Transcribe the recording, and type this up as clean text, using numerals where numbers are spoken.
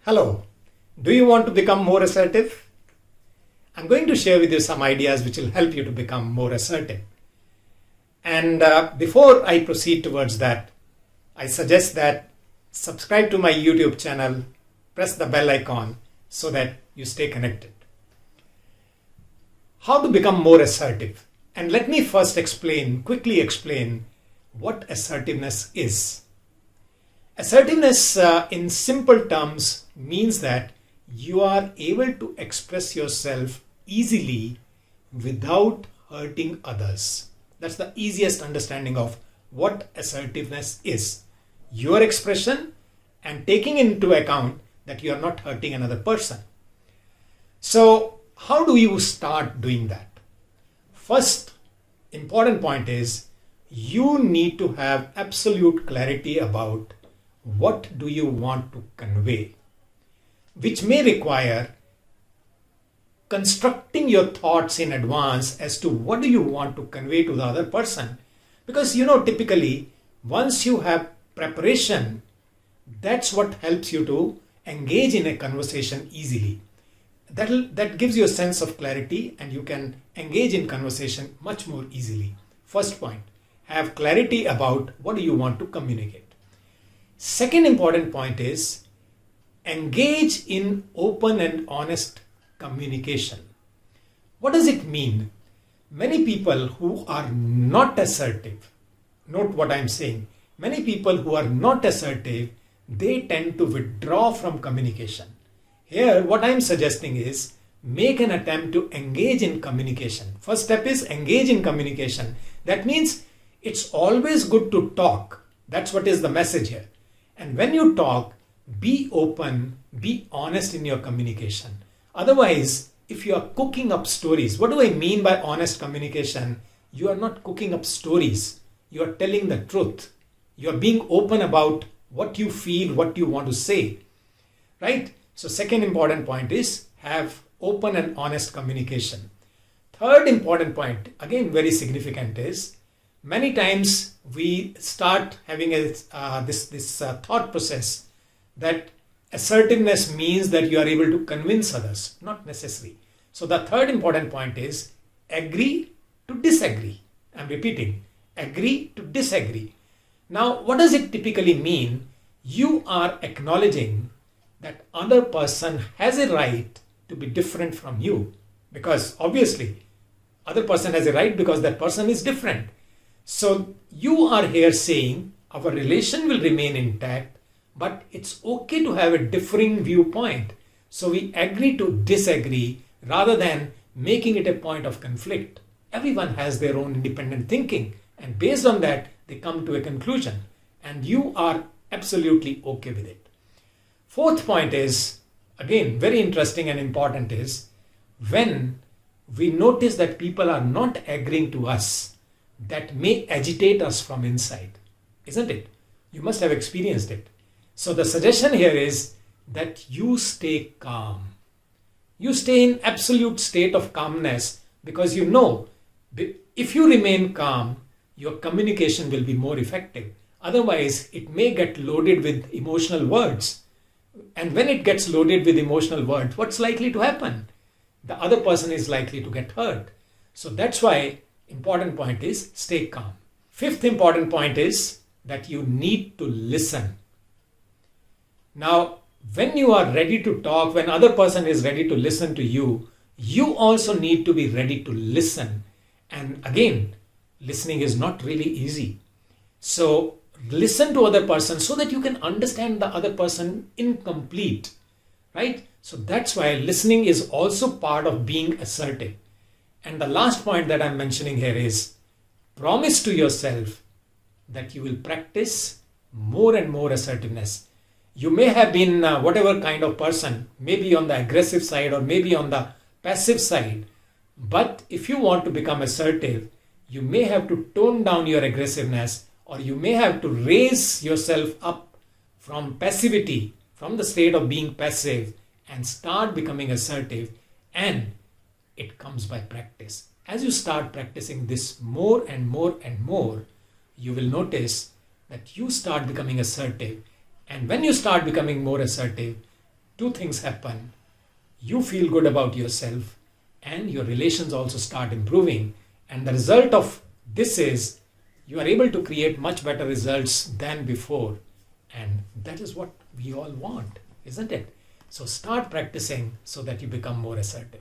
Hello, do you want to become more assertive? I'm going to share with you some ideas which will help you to become more assertive. And before I proceed towards that, I suggest that subscribe to my YouTube channel, press the bell icon so that you stay connected. How to become more assertive? And let me first quickly explain what assertiveness is. Assertiveness in simple terms means that you are able to express yourself easily without hurting others. That's the easiest understanding of what assertiveness is. Your expression and taking into account that you are not hurting another person. So how do you start doing that? First important point is you need to have absolute clarity about what do you want to convey, which may require constructing your thoughts in advance as to what do you want to convey to the other person. Because typically once you have preparation, that's what helps you to engage in a conversation easily. That gives you a sense of clarity and you can engage in conversation much more easily. First point, have clarity about what do you want to communicate. Second important point is engage in open and honest communication. What does it mean? Many people who are not assertive, note what I'm saying, many people who are not assertive, they tend to withdraw from communication. Here, what I'm suggesting is make an attempt to engage in communication. First step is engage in communication. That means it's always good to talk. That's what is the message here. And when you talk, be open, be honest in your communication. Otherwise, if you are cooking up stories, what do I mean by honest communication? You are not cooking up stories. You are telling the truth. You are being open about what you feel, what you want to say. Right? So second important point is have open and honest communication. Third important point, again very significant, is many times we start having this thought process that assertiveness means that you are able to convince others. Not necessary. So the third important point is agree to disagree. I'm repeating, agree to disagree. Now, what does it typically mean? You are acknowledging that other person has a right to be different from you, because obviously other person has a right because that person is different. So you are here saying our relation will remain intact, but it's okay to have a differing viewpoint. So we agree to disagree rather than making it a point of conflict. Everyone has their own independent thinking, and based on that, they come to a conclusion, and you are absolutely okay with it. Fourth point is, again, very interesting and important, is when we notice that people are not agreeing to us, that may agitate us from inside, isn't it? You must have experienced it. So the suggestion here is that you stay calm. You stay in absolute state of calmness, because if you remain calm, your communication will be more effective. Otherwise, it may get loaded with emotional words. And when it gets loaded with emotional words, what's likely to happen? The other person is likely to get hurt. So that's why important point is stay calm. Fifth important point is that you need to listen. Now, when you are ready to talk, when other person is ready to listen to you, you also need to be ready to listen. And again, listening is not really easy. So listen to other person so that you can understand the other person incomplete, right? So that's why listening is also part of being assertive. And the last point that I'm mentioning here is promise to yourself that you will practice more and more assertiveness. You may have been whatever kind of person, maybe on the aggressive side or maybe on the passive side. But if you want to become assertive, you may have to tone down your aggressiveness, or you may have to raise yourself up from passivity, from the state of being passive, and start becoming assertive. And it comes by practice. As you start practicing this more and more and more, you will notice that you start becoming assertive. And when you start becoming more assertive, two things happen. You feel good about yourself and your relations also start improving. And the result of this is you are able to create much better results than before. And that is what we all want, isn't it? So start practicing so that you become more assertive.